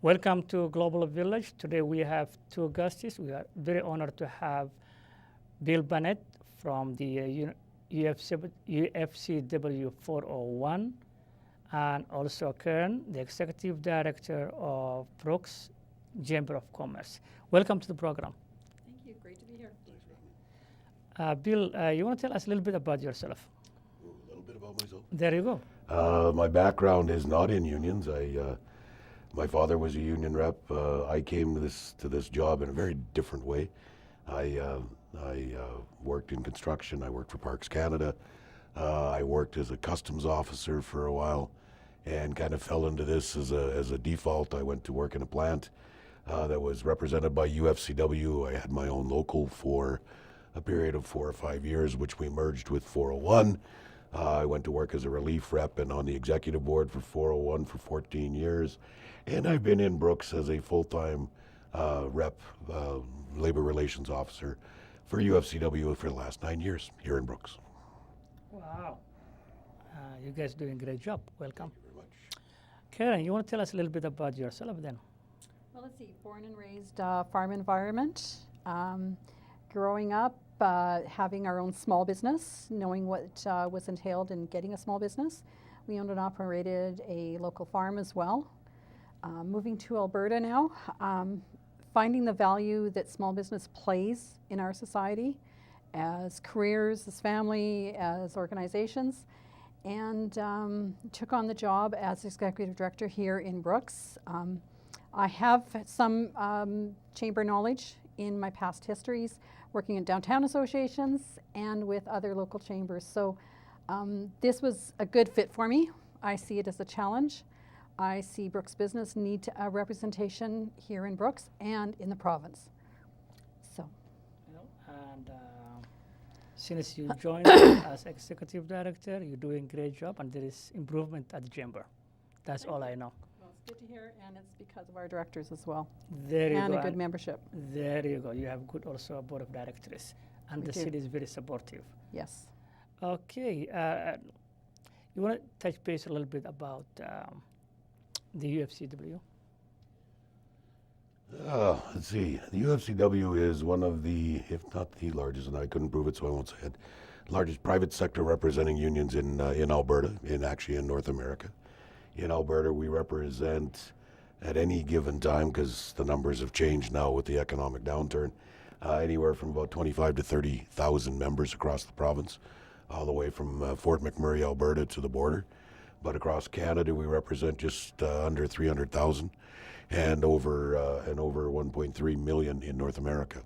Welcome to Global Village. Today we have two guests. We are very honored to have Bill Bennett from the UFCW 401 and also Karen, the Executive Director of Brooks Chamber of Commerce. Welcome to the program. Thank you. Great to be here. Bill, you want to tell us a little bit about yourself? A little bit about myself. There you go. My background is not in unions. My father was a union rep. I came to this job in a very different way. I worked in construction. I worked for Parks Canada. I worked as a customs officer for a while, and kind of fell into this as a default. I went to work in a plant that was represented by UFCW. I had my own local for a period of 4 or 5 years, which we merged with 401. I went to work as a relief rep and on the executive board for 401 for 14 years. And I've been in Brooks as a full-time rep, labor relations officer for UFCW for the last 9 years here in Brooks. Wow. You guys doing a great job. Welcome. Thank you very much. Karen, you want to tell us a little bit about yourself then? Well, let's see. Born and raised farm environment. Growing up, having our own small business, knowing what was entailed in getting a small business. We owned and operated a local farm as well. Moving to Alberta now, finding the value that small business plays in our society as careers, as family, as organizations, and took on the job as executive director here in Brooks. I have some chamber knowledge in my past histories, working in downtown associations and with other local chambers. So this was a good fit for me. I see it as a challenge. I see Brooks business need a representation here in Brooks and in the province. So. And since you joined as executive director, you're doing a great job, and there is improvement at the chamber. That's all I know. Well, it's good to hear, and it's because of our directors as well. There you And go. a good membership. There you go. You have good also a board of directors, and We the do. city is very supportive. Yes. Okay. You want to touch base a little bit about the UFCW? Let's see. The UFCW is one of the, if not the largest, and I couldn't prove it, so I won't say it, largest private sector representing unions in Alberta, actually in North America. In Alberta, we represent at any given time, because the numbers have changed now with the economic downturn, anywhere from about 25 to 30,000 members across the province, all the way from Fort McMurray, Alberta to the border. But across Canada, we represent just under 300,000 and over 1.3 million in North America,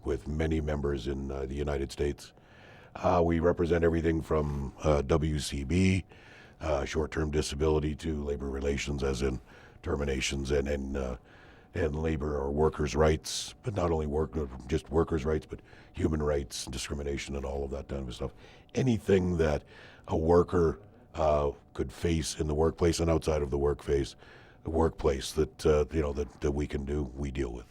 with many members in the United States. We represent everything from WCB, short-term disability, to labor relations, as in terminations and labor or workers' rights, but not only just workers' rights, but human rights, discrimination, and all of that kind of stuff. Anything that a worker could face in the workplace and outside of the workplace that that we can do, we deal with.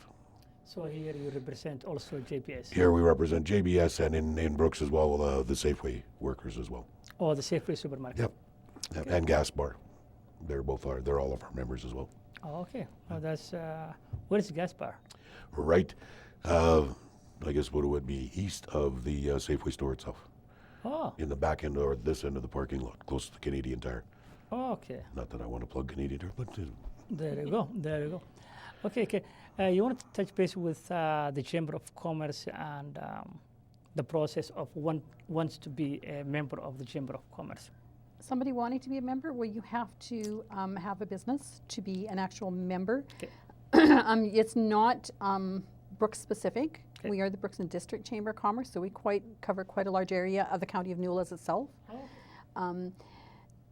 So here you represent also JPS. Here we represent JBS, and in Brooks as well, the Safeway workers as well. Or the Safeway supermarket. Yep. And Gas Bar. They're all of our members as well. Oh, okay. Well, that's where is Gas Bar? Right. I guess what it would be east of the Safeway store itself. Oh. In the back end or this end of the parking lot, close to the Canadian Tire. Oh, okay. Not that I want to plug Canadian Tire, but There you go. There you go. Okay. You want to touch base with the Chamber of Commerce and the process of one wants to be a member of the Chamber of Commerce. Somebody wanting to be a member, well, you have to have a business to be an actual member. Okay. It's not Brooks specific. Okay. We are the Brooks and District Chamber of Commerce, so we cover quite a large area of the County of Newell as itself. Oh.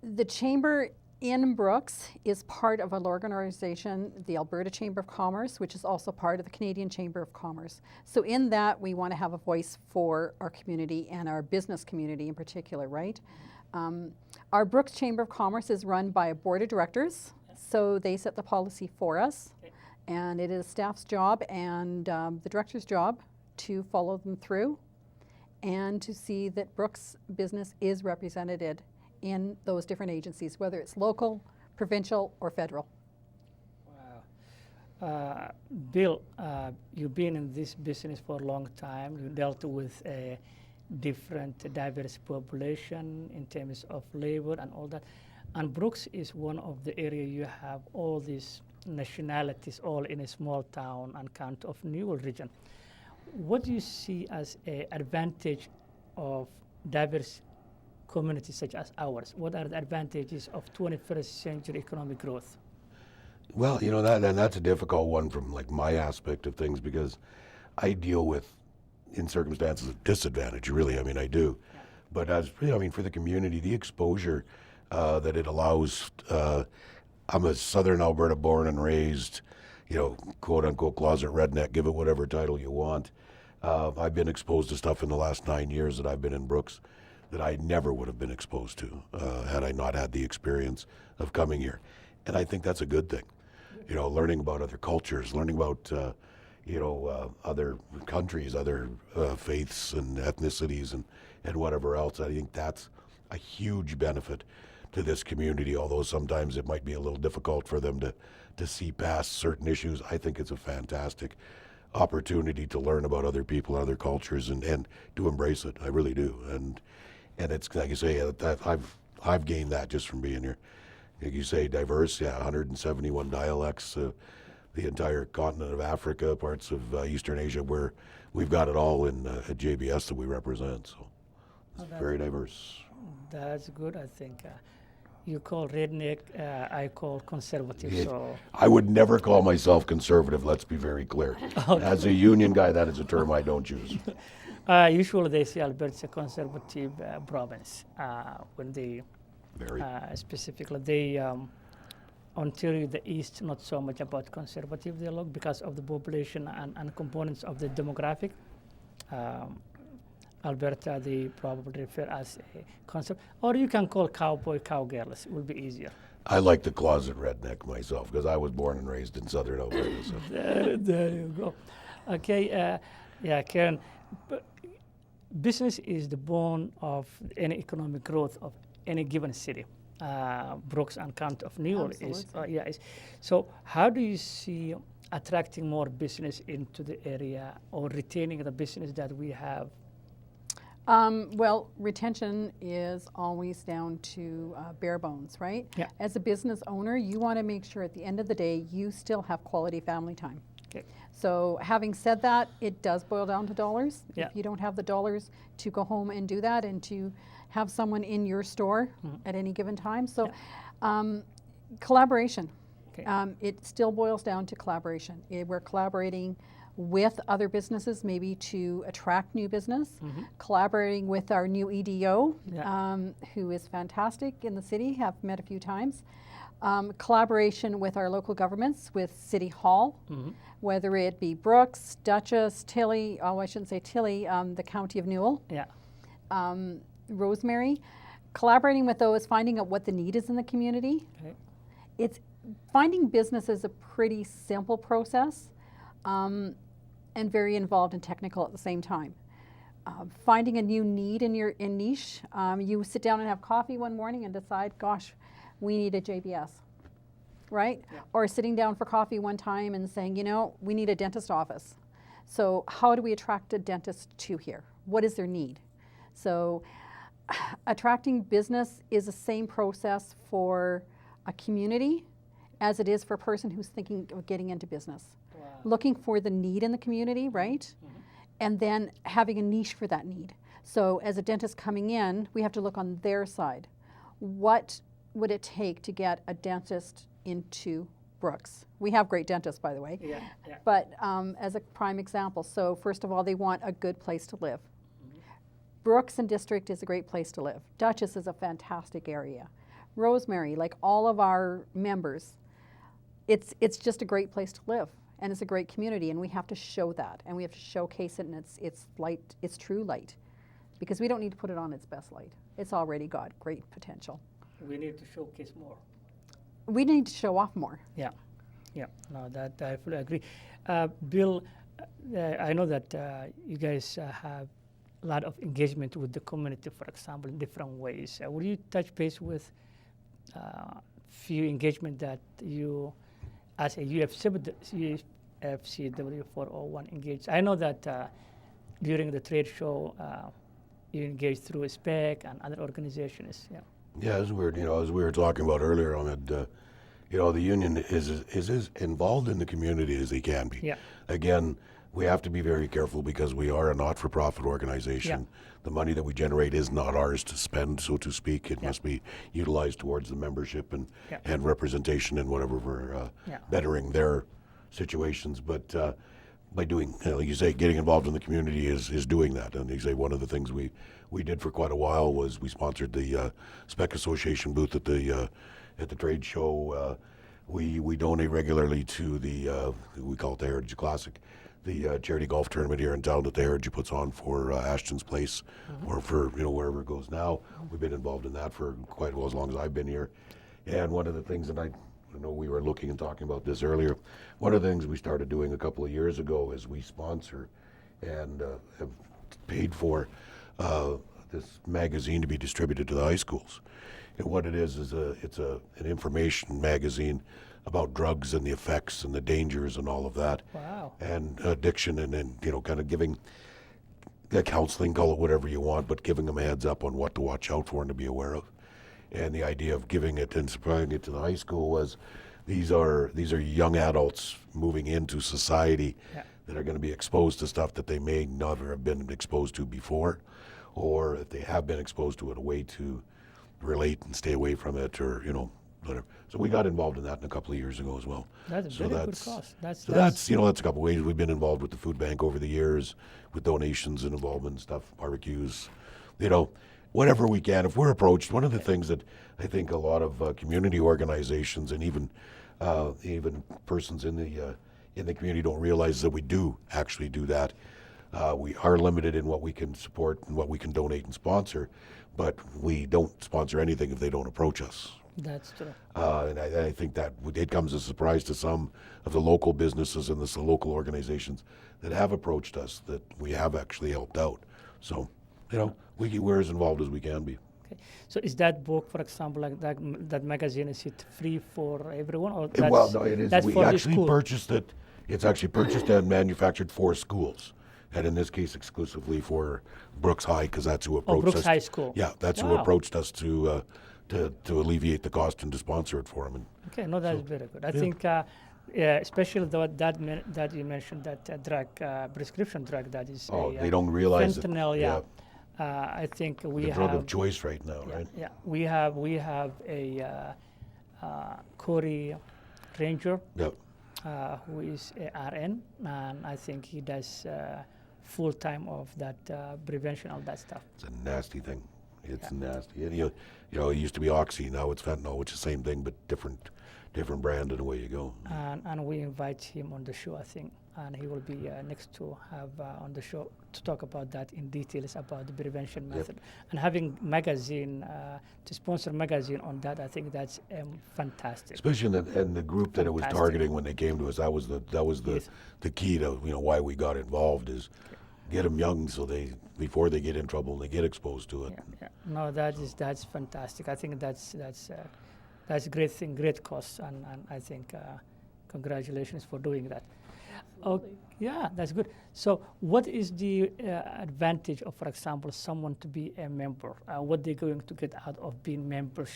The chamber in Brooks is part of a large organization, the Alberta Chamber of Commerce, which is also part of the Canadian Chamber of Commerce. So in that, we want to have a voice for our community and our business community in particular, right? Our Brooks Chamber of Commerce is run by a board of directors, so they set the policy for us. Okay. And it is staff's job and the director's job to follow them through and to see that Brooks business is represented in those different agencies, whether it's local, provincial, or federal. Wow. Bill, you've been in this business for a long time. You dealt with a different, diverse population in terms of labor and all that. And Brooks is one of the area you have all these nationalities all in a small town and kind of Newell region. What do you see as an advantage of diverse communities such as ours? What are the advantages of 21st century economic growth? Well, that's a difficult one from like my aspect of things because I deal with in circumstances of disadvantage. Really, I mean, I do. Yeah. But for the community, the exposure that it allows. I'm a Southern Alberta born and raised, quote unquote closet redneck. Give it whatever title you want. I've been exposed to stuff in the last 9 years that I've been in Brooks that I never would have been exposed to had I not had the experience of coming here. And I think that's a good thing. Learning about other cultures, learning about other countries, other faiths and ethnicities and whatever else. I think that's a huge benefit to this community, although sometimes it might be a little difficult for them to see past certain issues. I think it's a fantastic opportunity to learn about other people, other cultures, and to embrace it. I really do. And it's like you say, that I've gained that just from being here. Like you say, diverse, 171 dialects, the entire continent of Africa, parts of Eastern Asia, where we've got it all in at JBS that we represent. So it's very diverse. That's good, I think. You call redneck, I call conservative. Yeah. So I would never call myself conservative, let's be very clear. Okay. As a union guy, that is a term I don't choose. Usually they say Alberta's a conservative province when they Very. specifically they Ontario, the East, not so much about conservative they look because of the population and components of the demographic. Alberta, they probably refer as a concept, or you can call cowboy, cowgirls. It will be easier. I like the closet redneck myself because I was born and raised in Southern Alberta. So. There you go. Okay, Karen, business is the bone of any economic growth of any given city. Brooks and County of Newell is, so how do you see attracting more business into the area or retaining the business that we have? Well, retention is always down to bare bones, right? Yeah. As a business owner, you want to make sure at the end of the day you still have quality family time. Okay. So having said that, it does boil down to dollars. Yeah. If you don't have the dollars to go home and do that and to have someone in your store at any given time. So collaboration. Okay. It still boils down to collaboration. We're collaborating with other businesses maybe to attract new business, collaborating with our new EDO, who is fantastic in the city, have met a few times. Collaboration with our local governments, with City Hall, whether it be Brooks, Dutchess, Tilly, I shouldn't say Tilly, the County of Newell, Rosemary. Collaborating with those, finding out what the need is in the community. Okay. It's finding business is a pretty simple process. And very involved and technical at the same time. Finding a new need in your niche. You sit down and have coffee one morning and decide, gosh, we need a JBS, right? Yeah. Or sitting down for coffee one time and saying, we need a dentist office. So how do we attract a dentist to here? What is their need? So attracting business is the same process for a community as it is for a person who's thinking of getting into business. Looking for the need in the community, right? And then having a niche for that need. So as a dentist coming in, we have to look on their side. What would it take to get a dentist into Brooks? We have great dentists, by the way. But as a prime example, so first of all, they want a good place to live. Brooks and District is a great place to live. Dutchess is a fantastic area. Rosemary, like all of our members, it's just a great place to live. And it's a great community, and we have to show that, and we have to showcase it in its light, its true light, because we don't need to put it on its best light. It's already got great potential. We need to showcase more. We need to show off more. Yeah, no, that I fully agree. Bill, I know that you guys have a lot of engagement with the community, for example, in different ways. Will you touch base with few engagement that you as a UFCW 401 engaged? I know that during the trade show, you engaged through SPEC and other organizations. Yeah. Yeah, as we were, as we were talking about earlier, Ahmed, the union is as involved in the community as they can be. Yeah. Again, we have to be very careful because we are a not-for-profit organization. Yeah. The money that we generate is not ours to spend, so to speak. It Yeah. must be utilized towards the membership and Yeah. and representation and whatever for Yeah. bettering their situations. But by doing, like you say, getting involved in the community is doing that. And you say one of the things we did for quite a while was we sponsored the Spec Association booth at the trade show. We donate regularly to the we call it the Heritage Classic, the charity golf tournament here in town that the Heritage puts on for Ashton's Place, or for wherever it goes now. We've been involved in that for quite well as long as I've been here. And one of the things that I know we were looking and talking about this earlier. One of the things we started doing a couple of years ago is we sponsor and have paid for this magazine to be distributed to the high schools. And what it is it's an information magazine about drugs and the effects and the dangers and all of that. Wow. And addiction and kind of giving the counseling, call it whatever you want, but giving them a heads up on what to watch out for and to be aware of. And the idea of giving it and supplying it to the high school was these are young adults moving into society Yeah. that are going to be exposed to stuff that they may never have been exposed to before, or if they have been exposed to it, a way to relate and stay away from it, or whatever. So we got involved in that a couple of years ago as well. That's a So very good that's- cause. That's That's a couple of ways we've been involved with the food bank over the years, with donations and involvement and stuff, barbecues, whatever we can. If we're approached, one of the things that I think a lot of community organizations and even persons in the community don't realize that we do actually do that. We are limited in what we can support and what we can donate and sponsor, but we don't sponsor anything if they don't approach us. That's true. And I think that it comes as a surprise to some of the local businesses and the local organizations that have approached us that we have actually helped out. So, we're as involved as we can be. Okay. So is that book, for example, like that magazine, is it free for everyone, or that's, Well, no, it is. that's We for the actually school? purchased it. It's actually purchased and manufactured for schools, and in this case, exclusively for Brooks High, because that's who approached Brooks us. High School. Yeah, that's who Wow. approached us to alleviate the cost and to sponsor it for them. And Okay, no, that's very good. I think, especially that you mentioned, that drug, prescription drug, that is they don't realize it. fentanyl. Yeah. I think we The have drug of choice right now, right? Yeah, we have a Corey Ranger Yep. who is a RN, and I think he does full time of that prevention of that stuff. It's a nasty thing. It's nasty. And, it used to be Oxy, now it's fentanyl, which is the same thing, but different brand, and away you go. And we invite him on the show, I think, and he will be next to have on the show to talk about that in details about the prevention method. And having magazine to sponsor magazine on that, I think that's fantastic. Especially in the group that it was Fantastic. targeting when they came to us. That was Yes. the key to why we got involved is get them young so before they get in trouble and they get exposed to it. Yeah. No, that's fantastic. I think that's a great thing, great cause, and I think congratulations for doing that. Oh, yeah, that's good. So, what is the advantage of, for example, someone to be a member? What they're going to get out of being member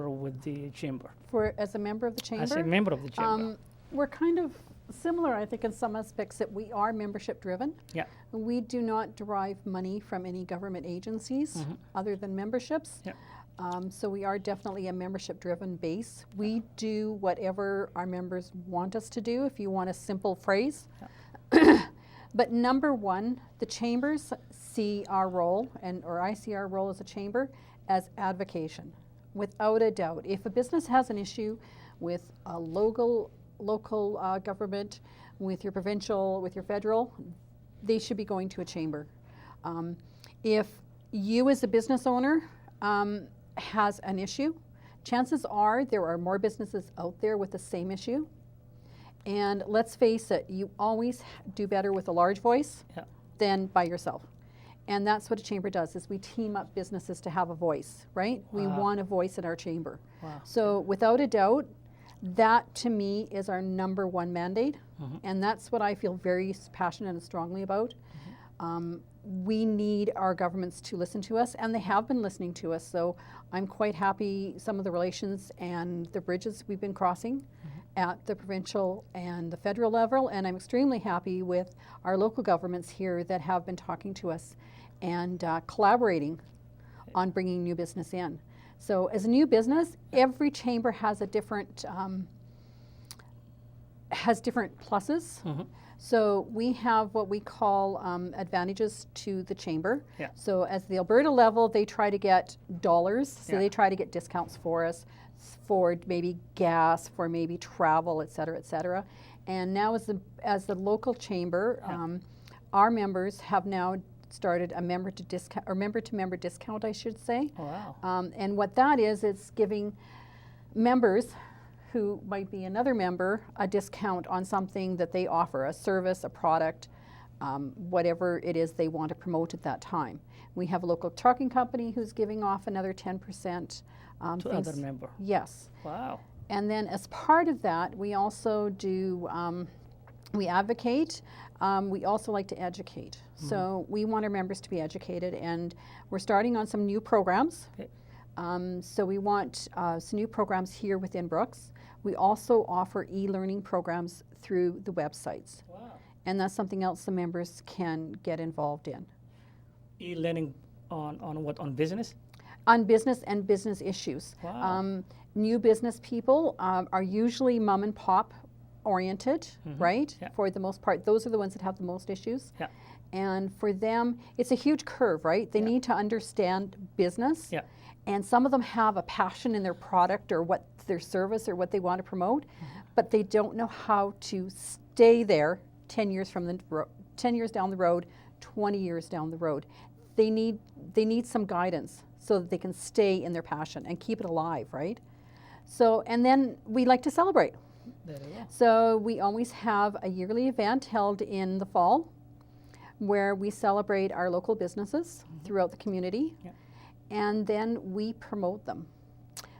with the chamber? As a member of the chamber? As a member of the chamber. We're kind of similar, I think, in some aspects that we are membership driven. Yeah. We do not derive money from any government agencies other than memberships. Yeah. So we are definitely a membership-driven base. We do whatever our members want us to do, if you want a simple phrase. But number one, the chambers see our role, or I see our role as a chamber, as advocation, without a doubt. If a business has an issue with a local government, with your provincial, with your federal, they should be going to a chamber. If you as a business owner has an issue, chances are there are more businesses out there with the same issue. And let's face it, you always do better with a large voice than by yourself. And that's what a chamber does, is we team up businesses to have a voice, right? We want a voice in our chamber. Wow. So without a doubt, That to me is our number one mandate, and that's what I feel very passionate and strongly about. We need our governments to listen to us, and they have been listening to us. So I'm quite happy some of the relations and the bridges we've been crossing at the provincial and the federal level, and I'm extremely happy with our local governments here that have been talking to us and collaborating on bringing new business in. So as a new business, every chamber has a different pluses. So we have what we call advantages to the chamber. Yeah. So as the Alberta level, they try to get dollars. So Yeah. they try to get discounts for us, for maybe gas, for maybe travel, et cetera, et cetera. And now as the local chamber, our members have now started a member to member discount, I should say. Wow. And what that is, it's giving members who might be another member a discount on something that they offer, a service, a product, whatever it is they want to promote at that time. We have a local trucking company who's giving off another 10%. To other member. Yes. Wow. And then as part of that, we also do, we advocate, we also like to educate. So we want our members to be educated, and we're starting on some new programs. Okay. So we want some new programs here within Brooks. We also offer e-learning programs through the websites. Wow. And that's something else the members can get involved in. E-learning on what? On business? On business and business issues. Wow. New business people are usually mom and pop oriented, right? Yeah. For the most part, those are the ones that have the most issues. Yeah. And for them, it's a huge curve, right? They need to understand business. Yeah. And some of them have a passion in their product or what their service or what they want to promote, but they don't know how to stay there 10 years from the 10 years down the road, 20 years down the road. They need some guidance so that they can stay in their passion and keep it alive, right? So, and then we like to celebrate. There you go. So we always have a yearly event held in the fall where we celebrate our local businesses throughout the community. Yeah. And then we promote them.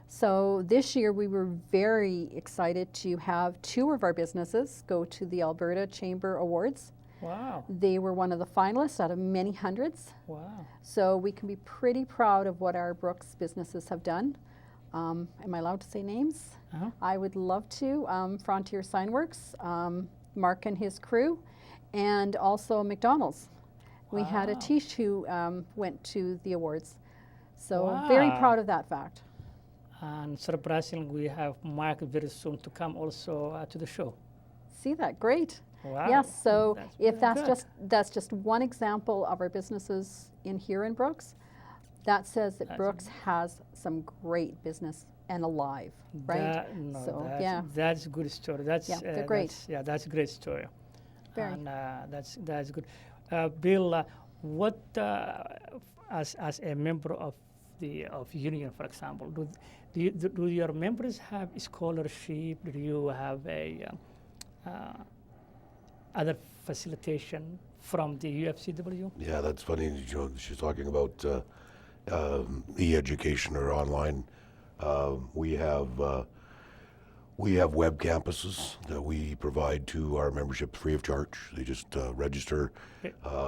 So this year we were very excited to have 2 of our businesses go to the Alberta Chamber Awards. Wow. They were one of the finalists out of many hundreds. Wow. So we can be pretty proud of what our Brooks businesses have done. Am I allowed to say names? Uh-huh. I would love to. Frontier Signworks, Mark and his crew, and also McDonald's. We had a Wow. Tish who went to the awards. So very Wow. proud of that fact. And surprisingly, we have Mark very soon to come also to the show. See that? Great. Wow. Yes, so That's if very good. that's just one example of our businesses in here in Brooks, that says that That's Brooks has some great business and alive, right? So, yeah. That's a good story. That's Yeah, they're great. That's a great story. Very. And that's good. Bill, what as a member of the union, for example, do your members have scholarship? Do you have a other facilitation from the UFCW? Yeah, that's funny. You know, she's talking about e-education or online. We have web campuses that we provide to our membership free of charge. They just register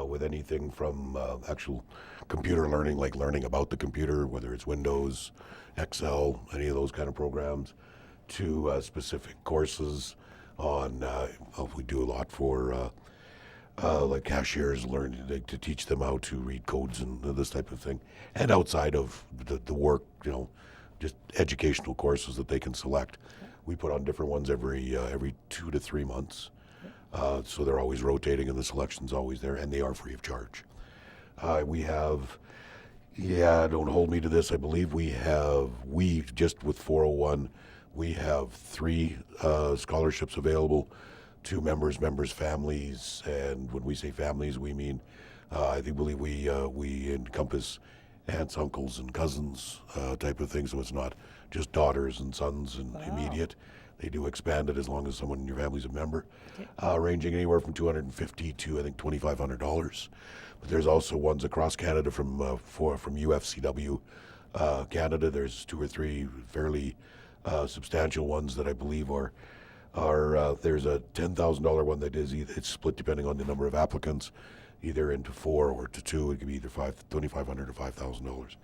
with anything from actual computer learning, like learning about the computer, whether it's Windows, Excel, any of those kind of programs, to specific courses on, we do a lot for like cashiers, to teach them how to read codes and this type of thing. And outside of the work, you know, just educational courses that they can select. We put on different ones every 2 to 3 months. So they're always rotating and the selection's always there, and they are free of charge. We have, don't hold me to this, I believe we just with 401, we have 3 scholarships available to members, families, and when we say families, we mean, I believe we encompass aunts, uncles, and cousins type of thing, so it's not just daughters and sons and immediate. They do expand it as long as someone in your family's a member, ranging anywhere from $250 to I think $2,500. But there's also ones across Canada from UFCW Canada. There's 2 or 3 fairly substantial ones that I believe are there's a $10,000 one that is it's split depending on the number of applicants, either into 4 or to 2. It could be either $2,500 or $5,000,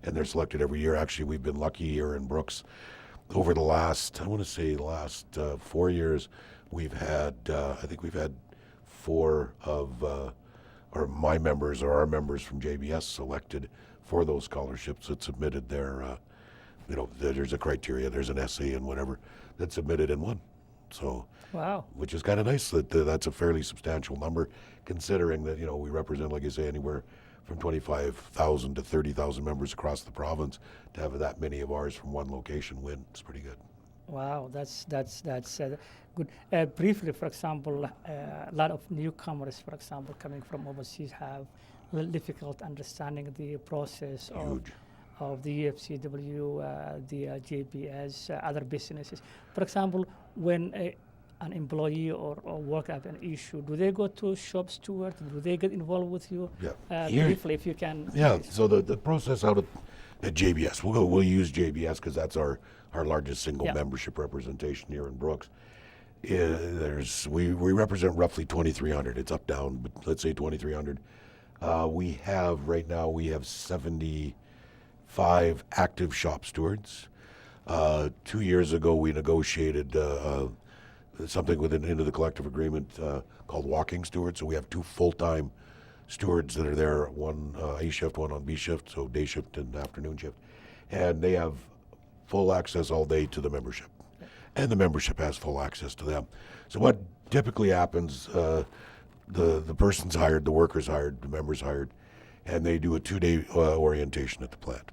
and they're selected every year. Actually, we've been lucky here in Brooks over the last 4 years. We've had I think we've had 4 of or my members or our members from JBS selected for those scholarships that submitted their there's a criteria, there's an essay and whatever that submitted and won. So, Wow. which is kind of nice that that's a fairly substantial number, considering that we represent, like I say, anywhere from 25,000 to 30,000 members across the province. To have that many of ours from one location win, it's pretty good. Wow, that's good. Briefly, for example, a lot of newcomers, for example, coming from overseas, have a little difficult understanding the process Huge. of the UFCW, the JBS, other businesses. For example, when an employee or worker have an issue, do they go to shop steward? Do they get involved with you? Yeah. Here- Briefly, if you can. Yeah. So the process out at JBS, we'll use JBS because that's our largest single Yeah. membership representation here in Brooks. We represent roughly 2,300. It's up down, but let's say 2,300. We have 75 active shop stewards. 2 years ago, we negotiated something into the collective agreement called walking stewards. So we have 2 full-time stewards that are there, one A shift, one on B shift, so day shift and afternoon shift. And they have full access all day to the membership. And the membership has full access to them. So what typically happens, the person's hired, the worker's hired, the member's hired, and they do a 2-day orientation at the plant.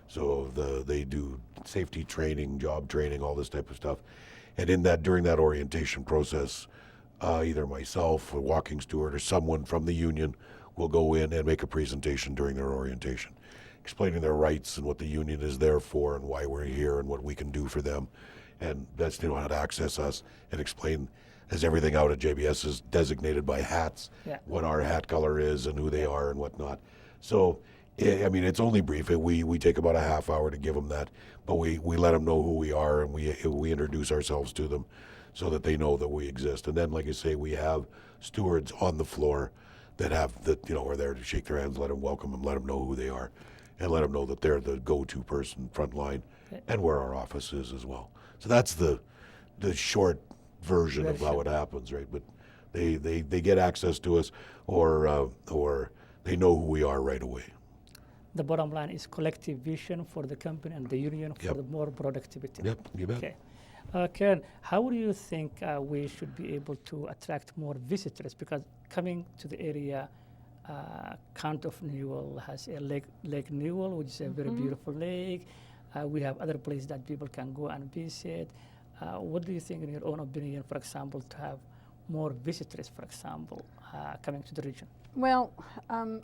So they do safety training, job training, all this type of stuff. And during that orientation process, either myself, a walking steward, or someone from the union will go in and make a presentation during their orientation, explaining their rights and what the union is there for and why we're here and what we can do for them. And that's how to access us and explain, as everything out at JBS is designated by hats, Yeah. what our hat color is and who they are and whatnot. So, it's only brief. We take about a half hour to give them that, but we let them know who we are and we introduce ourselves to them so that they know that we exist. And then, like I say, we have stewards on the floor that are there to shake their hands, let them welcome them, let them know who they are, and let them know that they're the go-to person front line and where our office is as well. So that's the short version of how it happens, right? But they get access to us or they know who we are right away. The bottom line is collective vision for the company and the union for Yep. the more productivity. Yep, you bet. Okay. Karen, how do you think we should be able to attract more visitors? Because coming to the area, Count of Newell has a Lake Newell, which is a very beautiful lake. We have other places that people can go and visit. What do you think, in your own opinion, for example, to have more visitors, for example, coming to the region? Well,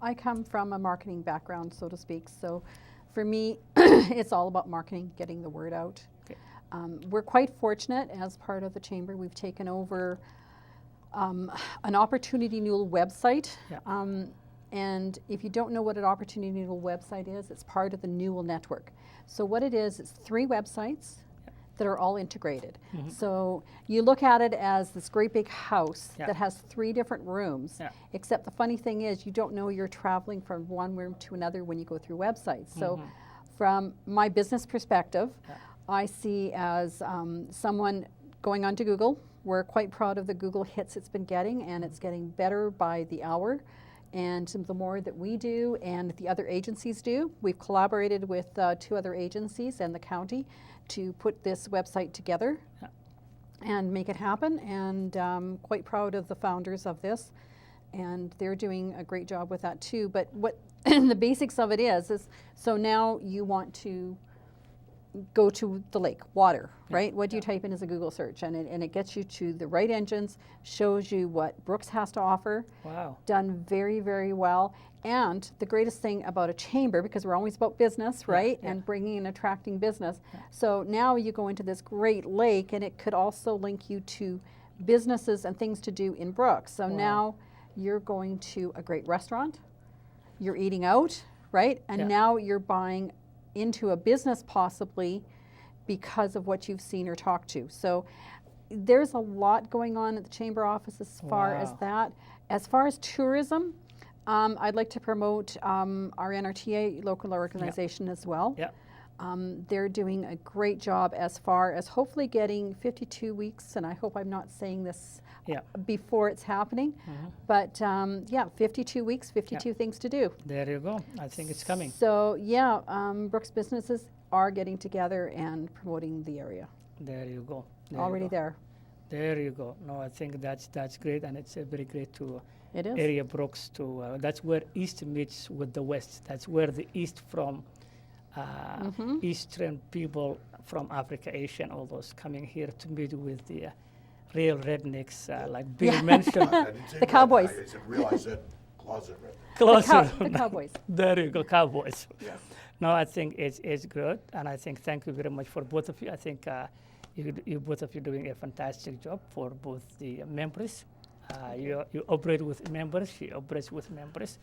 I come from a marketing background, so to speak. So for me, it's all about marketing, getting the word out. Okay. We're quite fortunate as part of the Chamber. We've taken over an Opportunity Newell website. Yeah. And if you don't know what an Opportunity Newell website is, it's part of the Newell network. So what it is, it's 3 websites that are all integrated. So you look at it as this great big house Yeah. that has 3 different rooms, Yeah. except the funny thing is you don't know you're traveling from one room to another when you go through websites. So from my business perspective, I see as someone going onto Google. We're quite proud of the Google hits it's been getting, and it's getting better by the hour. And the more that we do and the other agencies do, we've collaborated with 2 other agencies and the county to put this website together and make it happen. And quite proud of the founders of this. And they're doing a great job with that too. But what the basics of it is so now you want to go to the lake, water, right? What do you type in as a Google search? And it gets you to the right engines, shows you what Brooks has to offer. Wow. Done very, very well. And the greatest thing about a chamber, because we're always about business, right? yeah. And bringing and attracting business. So now you go into this great lake, and it could also link you to businesses and things to do in Brooks. So now you're going to a great restaurant, you're eating out, right? And Yeah. now you're buying into a business possibly because of what you've seen or talked to. So there's a lot going on at the Chamber office as far as Wow. that. As far as tourism, I'd like to promote our NRTA local organization as well. Yeah. They're doing a great job as far as hopefully getting 52 weeks, and I hope I'm not saying this Yeah. before it's happening, but yeah, 52 weeks, 52 things to do. There you go. I think it's coming. So yeah, Brooks businesses are getting together and promoting the area. There you go. There you Already go. there. There you go. No, I think that's great, and it's very great to It is. area Brooks to. That's where East meets with the West. That's where the East from Eastern people from Africa, Asia, and all those coming here to meet with the real rednecks, like Bill mentioned. I didn't say The Cowboys. I said real. I said closet red. Closer. The Cowboys. There you go, Cowboys. Yes. No, I think it's good, and I think thank you very much for both of you. I think you both of you doing a fantastic job for both the members. You operate with members, she operates with members,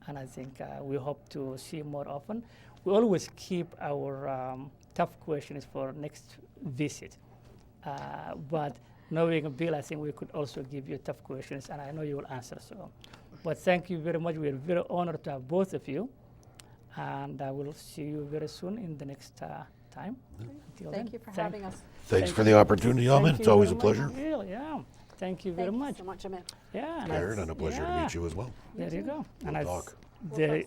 and I think we hope to see more often. We always keep our tough questions for next visit, but knowing Bill, I think we could also give you tough questions, and I know you will answer. So, but thank you very much. We're very honored to have both of you. And I will see you very soon in the next time. Until Thank then, you for having us. Thanks Thank for the opportunity, thank Ahmed. you It's always a very much. pleasure. Really, yeah. Thank you very Thank much. you so much, Amit. Yeah. and Aaron, and a pleasure to yeah, meet you as well. There you go. And We'll I talk. there,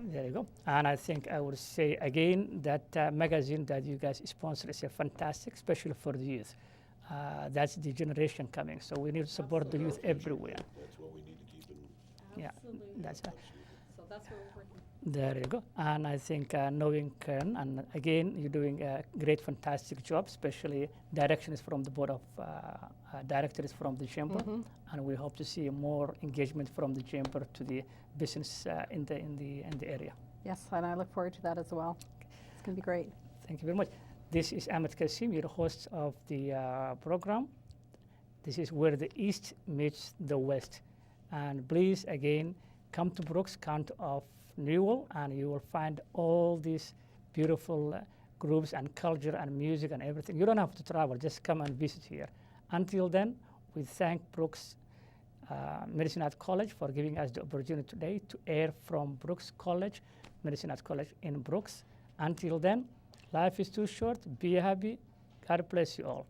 there you go. And I think I will say again that magazine that you guys sponsor is a fantastic, especially for the youth. That's the generation coming. So we need to support the youth everywhere. That's what we need to keep in. Yeah, that's right. So that's where we're working. There you go. And I think knowing Kern, and again, you're doing a great, fantastic job, especially directions from the board of directors from the chamber. And we hope to see more engagement from the chamber to the business in the area. Yes, and I look forward to that as well. It's going to be great. Thank you very much. This is Ahmed Kasim, your host of the program. This is where the East meets the West. And please, again, come to Brooks County of Newell, and you will find all these beautiful groups and culture and music and everything. You don't have to travel, just come and visit here. Until then, we thank Brooks Medicine Hat College for giving us the opportunity today to air from Brooks College, Medicine Hat College in Brooks. Until then, life is too short. Be happy. God bless you all.